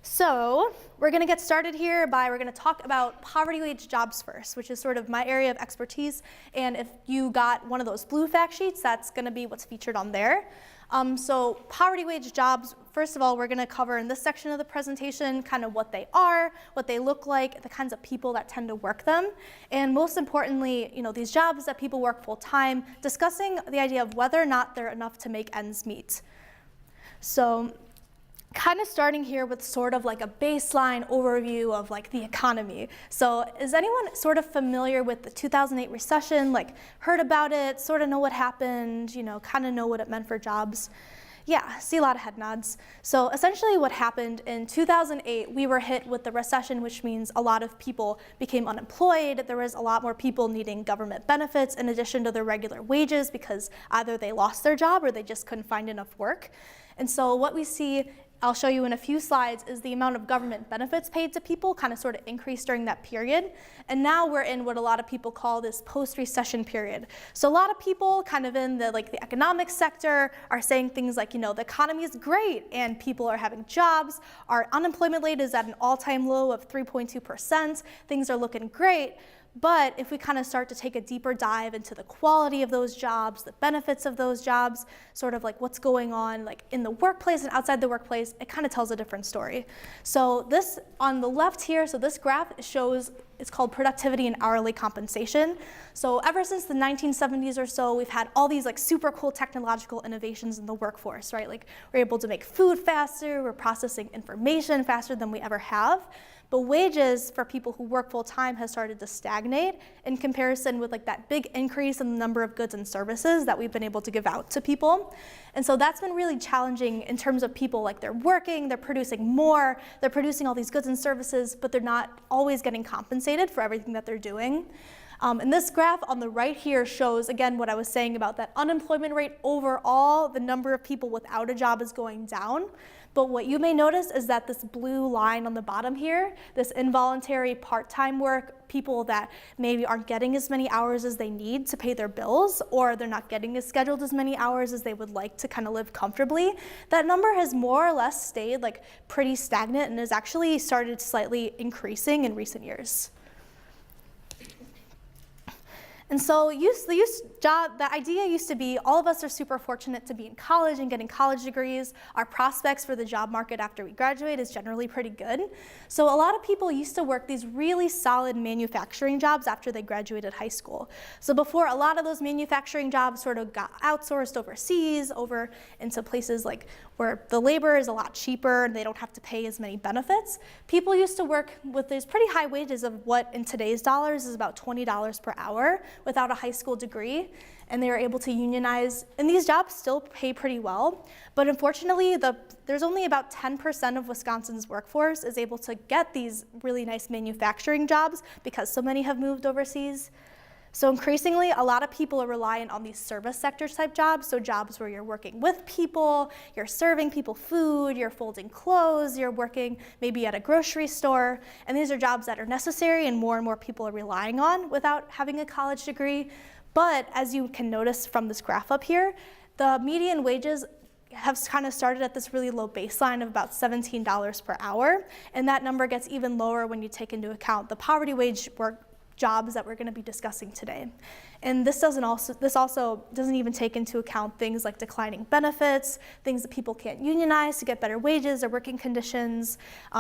So we're going to get started here we're going to talk about poverty wage jobs first, which is sort of my area of expertise. And if you got one of those blue fact sheets, that's going to be what's featured on there. So poverty wage jobs, first of all, we're going to cover in this section of the presentation kind of what they are, what they look like, the kinds of people that tend to work them, and most importantly, these jobs that people work full time, discussing the idea of whether or not they're enough to make ends meet. So kind of starting here with sort of like a baseline overview of like the economy. So is anyone sort of familiar with the 2008 recession, like heard about it, sort of know what happened, kind of know what it meant for jobs? Yeah, see a lot of head nods. So essentially what happened in 2008, we were hit with the recession, which means a lot of people became unemployed. There was a lot more people needing government benefits in addition to their regular wages because either they lost their job or they just couldn't find enough work. And so what we see, I'll show you in a few slides, is the amount of government benefits paid to people kind of sort of increased during that period. And now we're in what a lot of people call this post-recession period. So a lot of people kind of in the economic sector are saying things like, the economy is great and people are having jobs. Our unemployment rate is at an all-time low of 3.2%. Things are looking great. But if we kind of start to take a deeper dive into the quality of those jobs, the benefits of those jobs, sort of like what's going on like in the workplace and outside the workplace, it kind of tells a different story. So this on the left here, so this graph shows, it's called productivity and hourly compensation. So ever since the 1970s or so, we've had all these super cool technological innovations in the workforce, right? Like we're able to make food faster, we're processing information faster than we ever have. But wages for people who work full time has started to stagnate in comparison with that big increase in the number of goods and services that we've been able to give out to people. And so that's been really challenging in terms of people, they're working, they're producing more, they're producing all these goods and services, but they're not always getting compensated for everything that they're doing. And this graph on the right here shows, again, what I was saying about that unemployment rate overall, the number of people without a job is going down. But what you may notice is that this blue line on the bottom here, this involuntary part-time work, people that maybe aren't getting as many hours as they need to pay their bills, or they're not getting as scheduled as many hours as they would like to kind of live comfortably, that number has more or less stayed pretty stagnant and has actually started slightly increasing in recent years. And so the idea used to be all of us are super fortunate to be in college and getting college degrees. Our prospects for the job market after we graduate is generally pretty good. So a lot of people used to work these really solid manufacturing jobs after they graduated high school. So before, a lot of those manufacturing jobs sort of got outsourced overseas, over into places where the labor is a lot cheaper and they don't have to pay as many benefits. People used to work with these pretty high wages of what in today's dollars is about $20 per hour without a high school degree, and they were able to unionize, and these jobs still pay pretty well, but unfortunately there's only about 10% of Wisconsin's workforce is able to get these really nice manufacturing jobs because so many have moved overseas. So increasingly, a lot of people are reliant on these service sector type jobs, so jobs where you're working with people, you're serving people food, you're folding clothes, you're working maybe at a grocery store, and these are jobs that are necessary and more people are relying on without having a college degree. But as you can notice from this graph up here, the median wages have kind of started at this really low baseline of about $17 per hour, and that number gets even lower when you take into account the poverty wage work jobs that we're going to be discussing today. And this also doesn't even take into account things like declining benefits, things that people can't unionize to get better wages or working conditions.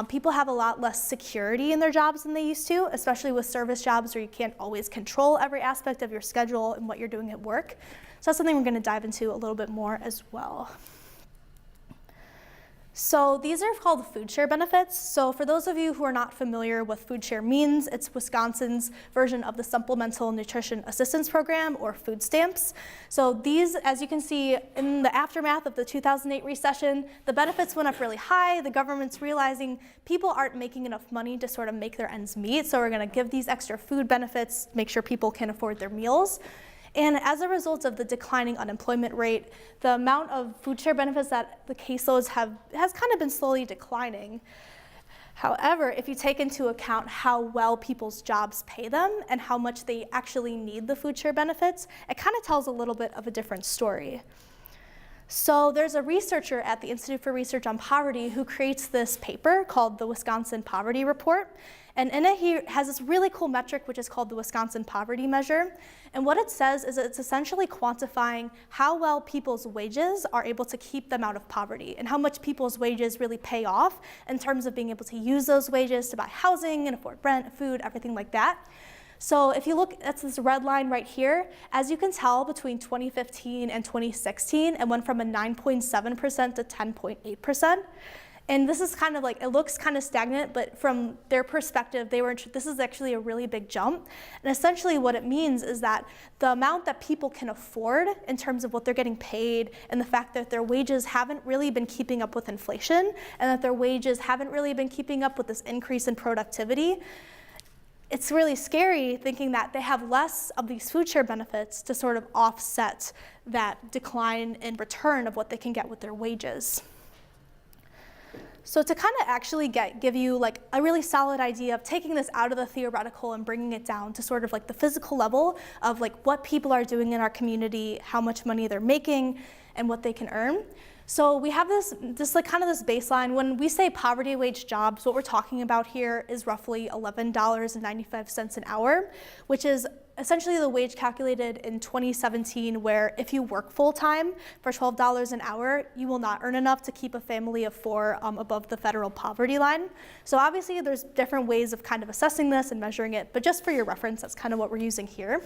People have a lot less security in their jobs than they used to, especially with service jobs where you can't always control every aspect of your schedule and what you're doing at work. So that's something we're going to dive into a little bit more as well. So these are called food share benefits. So for those of you who are not familiar with what food share means, it's Wisconsin's version of the Supplemental Nutrition Assistance Program, or food stamps. So these, as you can see, in the aftermath of the 2008 recession, the benefits went up really high. The government's realizing people aren't making enough money to sort of make their ends meet, so we're going to give these extra food benefits, make sure people can afford their meals. And as a result of the declining unemployment rate, the amount of food share benefits that the caseloads has kind of been slowly declining. However, if you take into account how well people's jobs pay them and how much they actually need the food share benefits, it kind of tells a little bit of a different story. So there's a researcher at the Institute for Research on Poverty who creates this paper called the Wisconsin Poverty Report. And in it, he has this really cool metric, which is called the Wisconsin Poverty Measure. And what it says is it's essentially quantifying how well people's wages are able to keep them out of poverty and how much people's wages really pay off in terms of being able to use those wages to buy housing and afford rent, food, everything like that. So if you look at this red line right here, as you can tell, between 2015 and 2016, it went from a 9.7% to 10.8%. And this is kind of like, it looks kind of stagnant, but from their perspective, this is actually a really big jump. And essentially what it means is that the amount that people can afford in terms of what they're getting paid and the fact that their wages haven't really been keeping up with inflation and that their wages haven't really been keeping up with this increase in productivity, it's really scary thinking that they have less of these food share benefits to sort of offset that decline in return of what they can get with their wages. So to kind of actually give you like a really solid idea of taking this out of the theoretical and bringing it down to sort of like the physical level of like what people are doing in our community, how much money they're making, and what they can earn. So we have this like kind of this baseline. When we say poverty wage jobs, what we're talking about here is roughly $11.95 an hour, which is essentially the wage calculated in 2017, where if you work full-time for $12 an hour, you will not earn enough to keep a family of 4 above the federal poverty line. So obviously there's different ways of kind of assessing this and measuring it, but just for your reference, that's kind of what we're using here.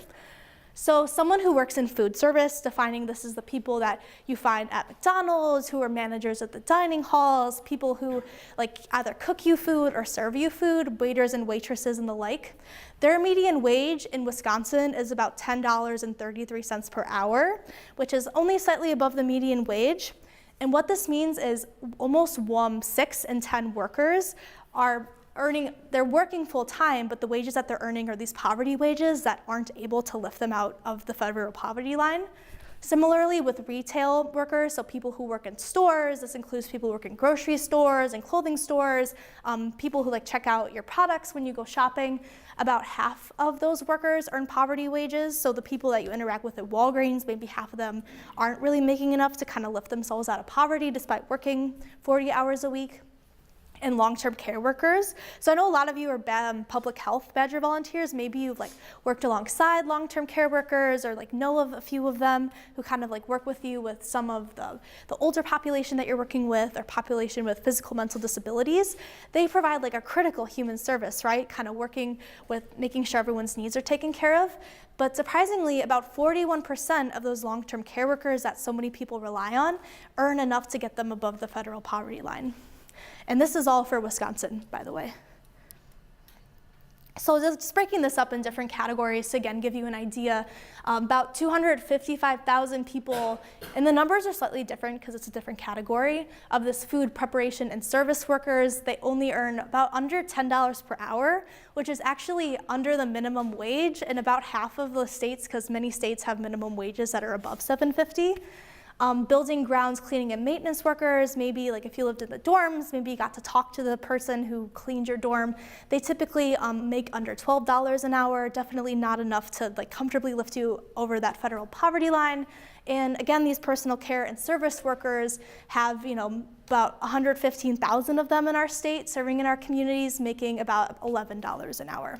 So someone who works in food service, defining this as the people that you find at McDonald's, who are managers at the dining halls, people who like either cook you food or serve you food, waiters and waitresses and the like. Their median wage in Wisconsin is about $10.33 per hour, which is only slightly above the median wage. And what this means is almost 6 in 10 workers are they're working full time, but the wages that they're earning are these poverty wages that aren't able to lift them out of the federal poverty line. Similarly with retail workers, so people who work in stores, this includes people who work in grocery stores and clothing stores, people who like check out your products when you go shopping. About half of those workers earn poverty wages, so the people that you interact with at Walgreens, maybe half of them aren't really making enough to kind of lift themselves out of poverty despite working 40 hours a week. And long-term care workers. So I know a lot of you are public health Badger volunteers. Maybe you've like worked alongside long-term care workers or like know of a few of them who kind of like work with you with some of the older population that you're working with or population with physical mental disabilities. They provide like a critical human service, right? Kind of working with making sure everyone's needs are taken care of. But surprisingly, about 41% of those long-term care workers that so many people rely on earn enough to get them above the federal poverty line. And this is all for Wisconsin, by the way. So just breaking this up in different categories to again give you an idea, about 255,000 people, and the numbers are slightly different because it's a different category, of this food preparation and service workers. They only earn about under $10 per hour, which is actually under the minimum wage in about half of the states, because many states have minimum wages that are above $7.50. Building, grounds, cleaning, and maintenance workers, maybe like if you lived in the dorms, maybe you got to talk to the person who cleaned your dorm. They typically make under $12 an hour, definitely not enough to like comfortably lift you over that federal poverty line. And again, these personal care and service workers have, about 115,000 of them in our state, serving in our communities, making about $11 an hour.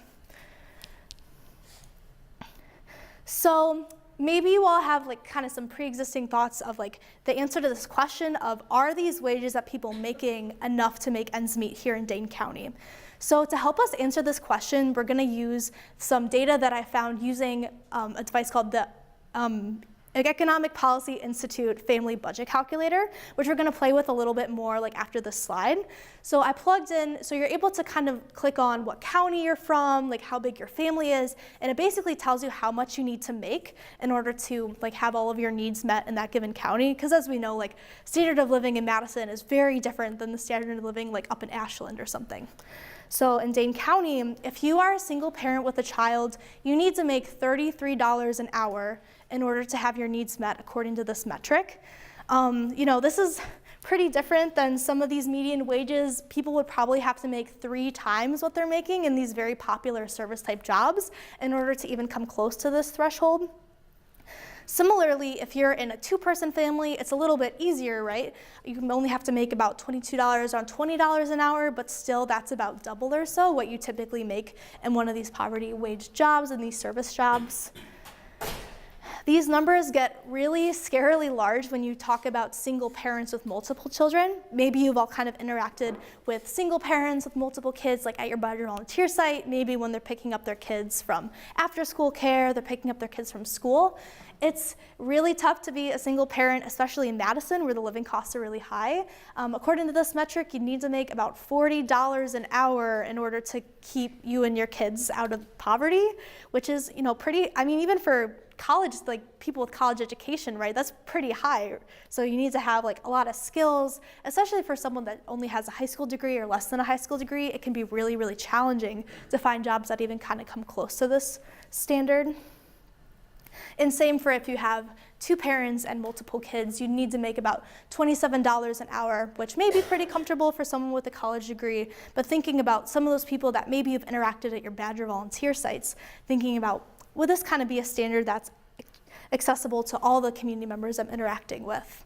So maybe you all have like kind of some pre-existing thoughts of like the answer to this question of, are these wages that people making enough to make ends meet here in Dane County? So to help us answer this question, we're gonna use some data that I found using a device called the Economic Policy Institute Family Budget Calculator, which we're gonna play with a little bit more like after this slide. So I plugged in, so you're able to kind of click on what county you're from, like how big your family is, and it basically tells you how much you need to make in order to like have all of your needs met in that given county. Because as we know, like standard of living in Madison is very different than the standard of living like up in Ashland or something. So in Dane County, if you are a single parent with a child, you need to make $33 an hour in order to have your needs met according to this metric. This is pretty different than some of these median wages. People would probably have to make 3 times what they're making in these very popular service type jobs in order to even come close to this threshold. Similarly, if you're in a 2-person family, it's a little bit easier, right? You can only have to make about $22 on $20 an hour, but still that's about double or so what you typically make in one of these poverty wage jobs and these service jobs. These numbers get really scarily large when you talk about single parents with multiple children. Maybe you've all kind of interacted with single parents with multiple kids, like at your budget volunteer site, maybe when they're picking up their kids from after-school care, they're picking up their kids from school. It's really tough to be a single parent, especially in Madison, where the living costs are really high. According to this metric, you need to make about $40 an hour in order to keep you and your kids out of poverty, which is, pretty, even for college, like people with college education, right, that's pretty high. So you need to have like a lot of skills, especially for someone that only has a high school degree or less than a high school degree. It can be really, really challenging to find jobs that even kind of come close to this standard. And same for if you have 2 parents and multiple kids, you need to make about $27 an hour, which may be pretty comfortable for someone with a college degree, but thinking about some of those people that maybe you've interacted at your Badger volunteer sites, thinking about, would this kind of be a standard that's accessible to all the community members I'm interacting with?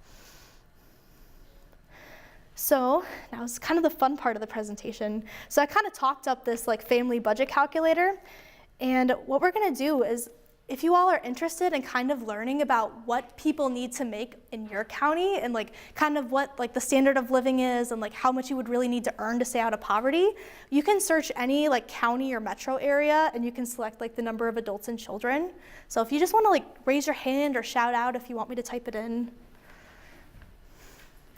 So now it's kind of the fun part of the presentation. So I kind of talked up this like family budget calculator, and what we're gonna do is, if you all are interested in kind of learning about what people need to make in your county and like kind of what like the standard of living is and like how much you would really need to earn to stay out of poverty, you can search any like county or metro area and you can select like the number of adults and children. So if you just want to like raise your hand or shout out if you want me to type it in.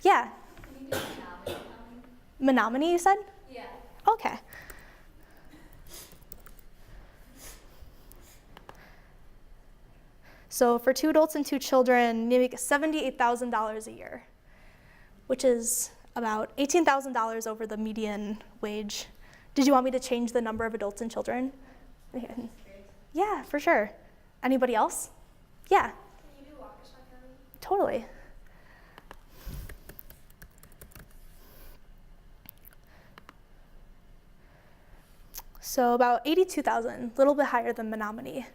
Yeah. Can you do Menominee County? Menominee, you said? Yeah. Okay. So for 2 adults and 2 children, you make $78,000 a year, which is about $18,000 over the median wage. Did you want me to change the number of adults and children? Yeah, for sure. Anybody else? Yeah. Can you do Waukesha County? Totally. So about 82,000, a little bit higher than Menominee.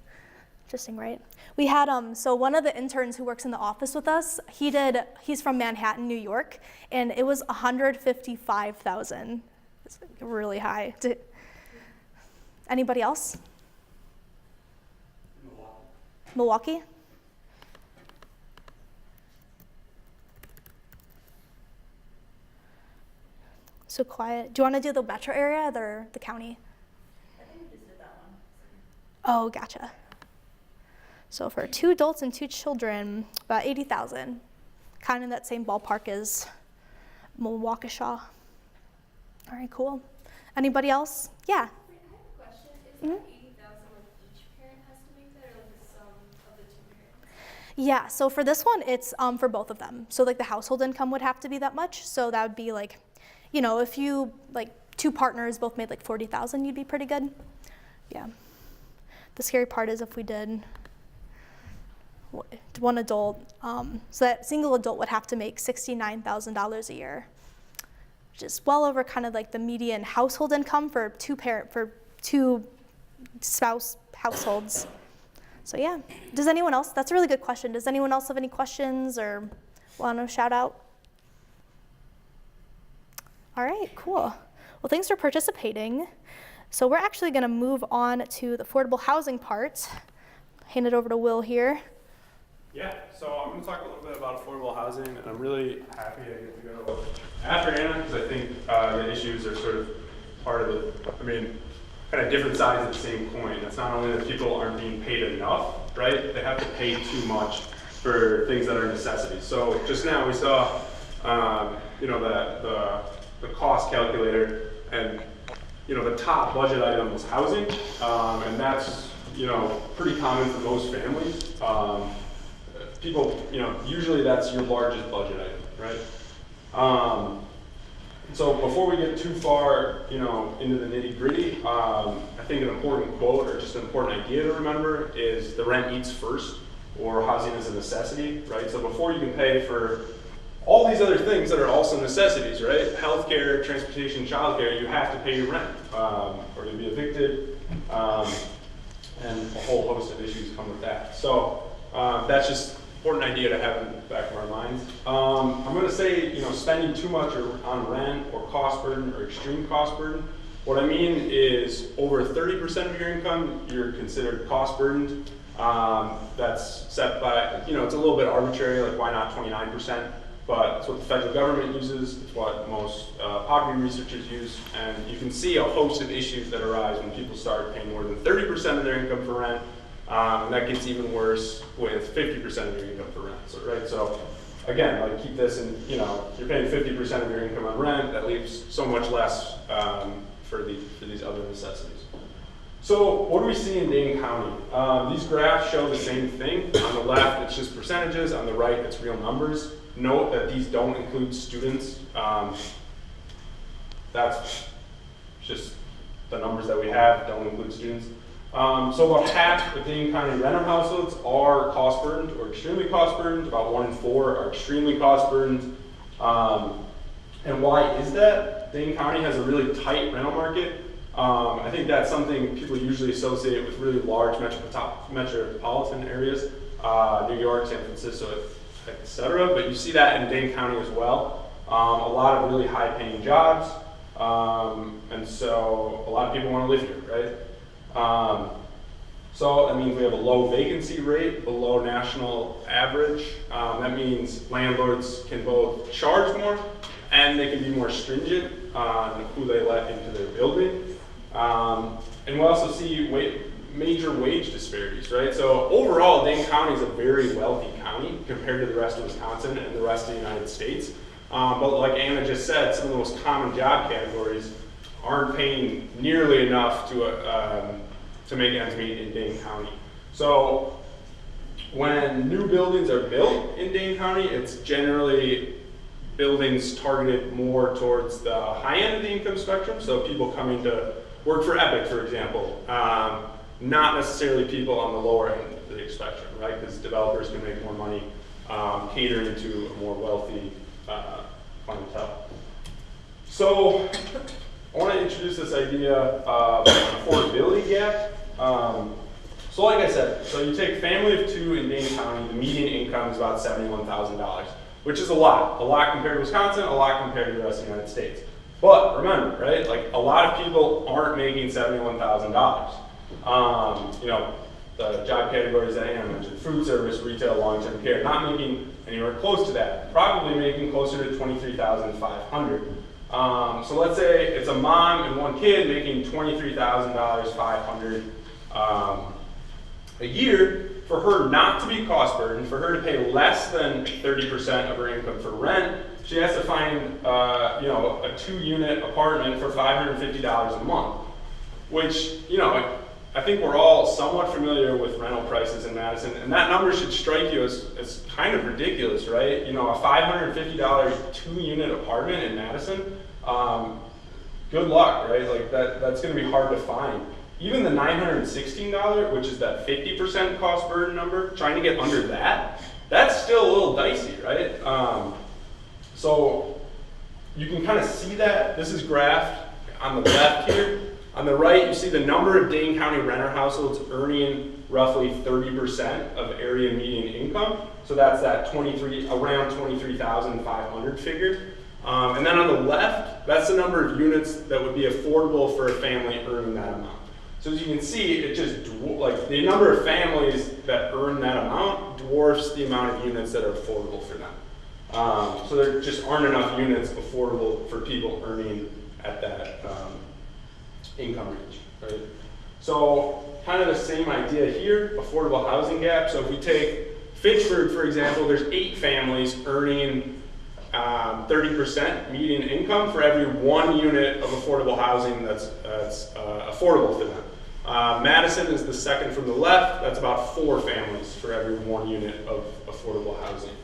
Interesting, right? We had, so one of the interns who works in the office with us, he's from Manhattan, New York, and it was 155,000. It's really high. Anybody else? Milwaukee? So quiet. Do you want to do the metro area or the county? I think we just did that one. Oh, gotcha. So for 2 adults and 2 children, about 80,000, kind of in that same ballpark as Waukesha. All right, cool. Anybody else? Yeah. Wait, I have a question. Is that 80,000 like each parent has to make that, or like the sum of the 2 parents? Yeah, so for this one, it's for both of them. So like the household income would have to be that much. So that would be like, if you, like 2 partners both made like 40,000, you'd be pretty good. Yeah. The scary part is if we did 1 adult, so that single adult would have to make $69,000 a year, which is well over kind of like the median household income for 2 spouse households. So yeah, does anyone else, that's a really good question. Does anyone else have any questions or want to shout out? All right, cool. Well, thanks for participating. So we're actually gonna move on to the affordable housing part. Hand it over to Will here. Yeah, so I'm going to talk a little bit about affordable housing, and I'm really happy I get to go after Anna, because I think the issues are sort of part of the, kind of different sides of the same coin. It's not only that people aren't being paid enough, right? They have to pay too much for things that are necessities. So just now we saw, the cost calculator, and the top budget item was housing, and that's pretty common for most families. People, usually that's your largest budget item, right? So before we get too far, into the nitty gritty, I think an important quote or just an important idea to remember is the rent eats first, or housing is a necessity, right? So before you can pay for all these other things that are also necessities, right? Healthcare, transportation, childcare, you have to pay your rent, or you'll be evicted, and a whole host of issues come with that. So that's just an important idea to have in the back of our minds. I'm going to say, spending too much on rent or cost burden or extreme cost burden. What I mean is over 30% of your income, you're considered cost burdened. That's set by, it's a little bit arbitrary, like why not 29%? But it's what the federal government uses, it's what most poverty researchers use, and you can see a host of issues that arise when people start paying more than 30% of their income for rent, and that gets even worse with 50% of your income for rent. So again, like keep this in, you're paying 50% of your income on rent, that leaves so much less for these other necessities. So what do we see in Dane County? These graphs show the same thing. On the left, it's just percentages. On the right, it's real numbers. Note that these don't include students. That's just the numbers that we have, don't include students. So about half of Dane County renter households are cost burdened or extremely cost burdened. About 1 in 4 are extremely cost burdened. And why is that? Dane County has a really tight rental market. I think that's something people usually associate with really large metropolitan areas, New York, San Francisco, etc. But you see that in Dane County as well. A lot of really high-paying jobs, and so a lot of people want to live here, right? So that means we have a low vacancy rate, below national average. That means landlords can both charge more and they can be more stringent on who they let into their building. And we also see major wage disparities, right? So overall, Dane County is a very wealthy county compared to the rest of Wisconsin and the rest of the United States. But like Anna just said, some of the most common job categories aren't paying nearly enough to make ends meet in Dane County. So when new buildings are built in Dane County, it's generally buildings targeted more towards the high end of the income spectrum. So people coming to work for Epic, for example. Not necessarily people on the lower end of the spectrum, right? Because developers can make more money catering to a more wealthy clientele. So I want to introduce this idea of an affordability gap. So like I said, so you take a family of 2 in Dane County, the median income is about $71,000, which is a lot compared to Wisconsin, a lot compared to the rest of the United States. But remember, right, like a lot of people aren't making $71,000. The job categories that Anna mentioned, food service, retail, long-term care, not making anywhere close to that, probably making closer to $23,500. So let's say it's a mom and 1 kid making $23,500 a year. For her not to be cost burdened, for her to pay less than 30% of her income for rent, she has to find a 2-unit apartment for $550 a month, which, I think we're all somewhat familiar with rental prices in Madison, and that number should strike you as kind of ridiculous, right? A $550 2-unit apartment in Madison, good luck, right? Like that's gonna be hard to find. Even the $916, which is that 50% cost burden number, trying to get under that, that's still a little dicey, right? So you can kind of see that. This is graphed on the left here. On the right, you see the number of Dane County renter households earning roughly 30% of area median income. So that's that around 23,500 figure. And then on the left, that's the number of units that would be affordable for a family earning that amount. So as you can see, it just, like the number of families that earn that amount dwarfs the amount of units that are affordable for them. So there just aren't enough units affordable for people earning at that income range, right? So kind of the same idea here, affordable housing gap. So if we take Fitchburg, for example, there's 8 families earning 30% median income for every 1 unit of affordable housing that's affordable for them. Madison is the second from the left. That's about 4 families for every 1 unit of affordable housing.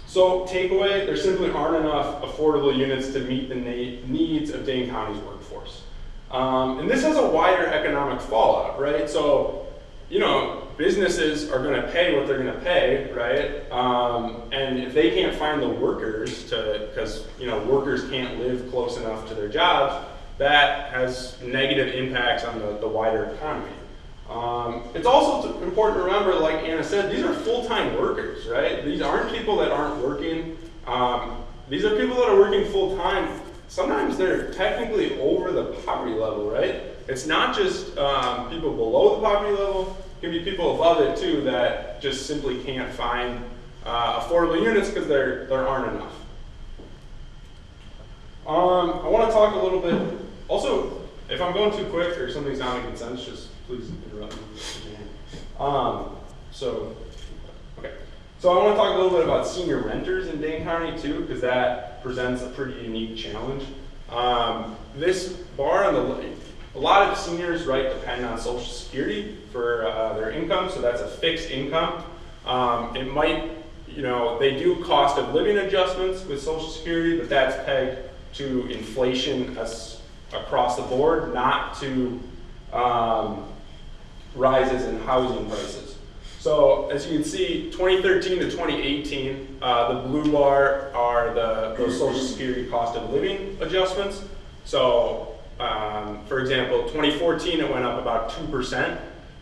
So takeaway, there simply aren't enough affordable units to meet the needs of Dane County's workforce. And this has a wider economic fallout, right? So, businesses are gonna pay what they're gonna pay, right? And if they can't find the workers because workers can't live close enough to their jobs, that has negative impacts on the wider economy. It's also important to remember, like Anna said, these are full-time workers, right? These aren't people that aren't working. These are people that are working full-time. Sometimes they're technically over the poverty level, right? It's not just people below the poverty level. It can be people above it too that just simply can't find affordable units because there aren't enough. I want to talk a little bit. Also, if I'm going too quick or something's not making sense, just please interrupt me. So I want to talk a little bit about senior renters in Dane County too, because that presents a pretty unique challenge. This bar on a lot of seniors, right, depend on Social Security for their income, so that's a fixed income. It might, they do cost of living adjustments with Social Security, but that's pegged to inflation across the board, not to rises in housing prices. So as you can see, 2013 to 2018, the blue bar are those Social Security cost of living adjustments. So for example, 2014 it went up about 2%,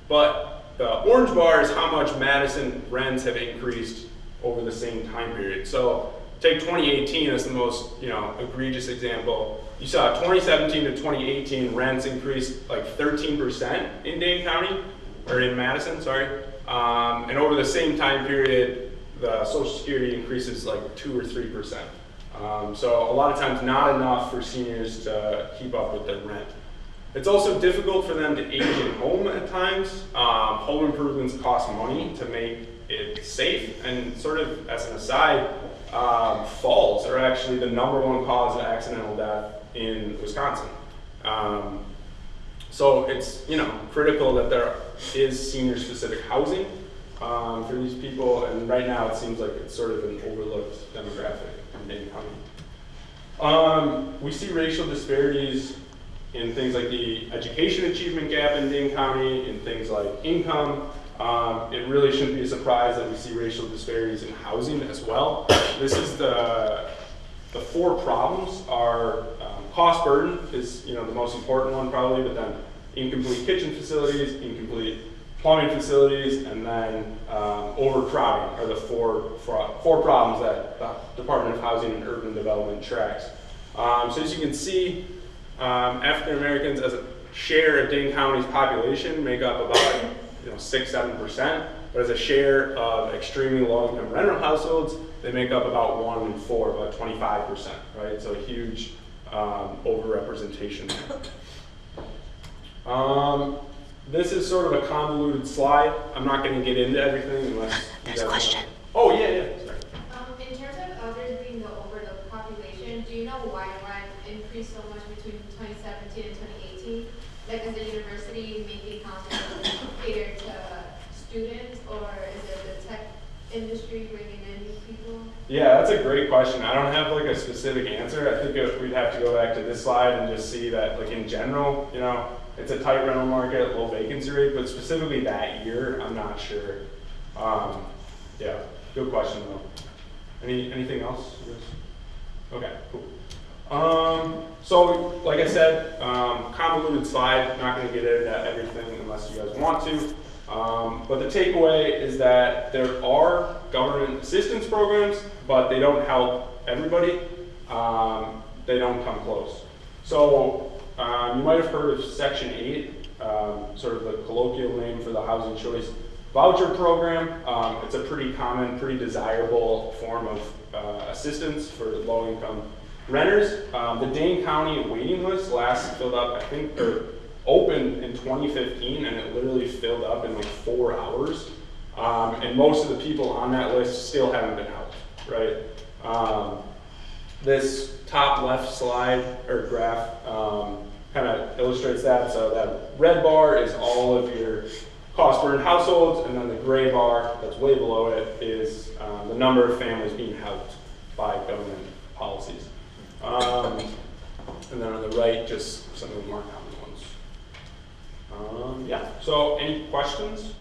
but the orange bar is how much Madison rents have increased over the same time period. So take 2018 as the most egregious example. You saw 2017 to 2018 rents increased like 13% in Dane County, or in Madison, sorry. And over the same time period, the Social Security increases like 2 or 3%. So a lot of times not enough for seniors to keep up with their rent. It's also difficult for them to age in home at times. Home improvements cost money to make it safe, and sort of as an aside, falls are actually the #1 cause of accidental death in Wisconsin. So it's critical that there is senior-specific housing for these people, and right now it seems like it's sort of an overlooked demographic in Dane County. We see racial disparities in things like the education achievement gap in Dane County, in things like income. It really shouldn't be a surprise that we see racial disparities in housing as well. This is the 4 problems are cost burden is the most important one probably, but then incomplete kitchen facilities, incomplete plumbing facilities, and then overcrowding are the four problems that the Department of Housing and Urban Development tracks. So as you can see, African Americans as a share of Dane County's population make up about 6-7%, but as a share of extremely low-income rental households, they make up about 1 in 4, about 25%, right? So a huge overrepresentation there. This is sort of a convoluted slide. I'm not going to get into everything unless There's a question. Oh, yeah. Sorry. In terms of elders being the overlooked population, do you know why rent increased so much between 2017 and 2018? Like, is the university making houses cater to students, or is it the tech industry bringing in new people? Yeah, that's a great question. I don't have like a specific answer. I think we'd have to go back to this slide and just see that, like in general, it's a tight rental market, low vacancy rate, but specifically that year, I'm not sure. Yeah, good question though. Anything else? Okay, cool. So like I said, convoluted slide, not going to get into everything unless you guys want to. But the takeaway is that there are government assistance programs, but they don't help everybody. They don't come close. So you might have heard of Section 8, sort of the colloquial name for the Housing Choice Voucher Program. It's a pretty common, pretty desirable form of assistance for low-income renters. The Dane County waiting list last filled up, I think, opened in 2015, and it literally filled up in like 4 hours. And most of the people on that list still haven't been helped, right? This top left slide or graph kind of illustrates that. So that red bar is all of your cost burden households, and then the gray bar that's way below it is the number of families being helped by government policies. And then on the right, just some of the more common ones. Yeah, so any questions?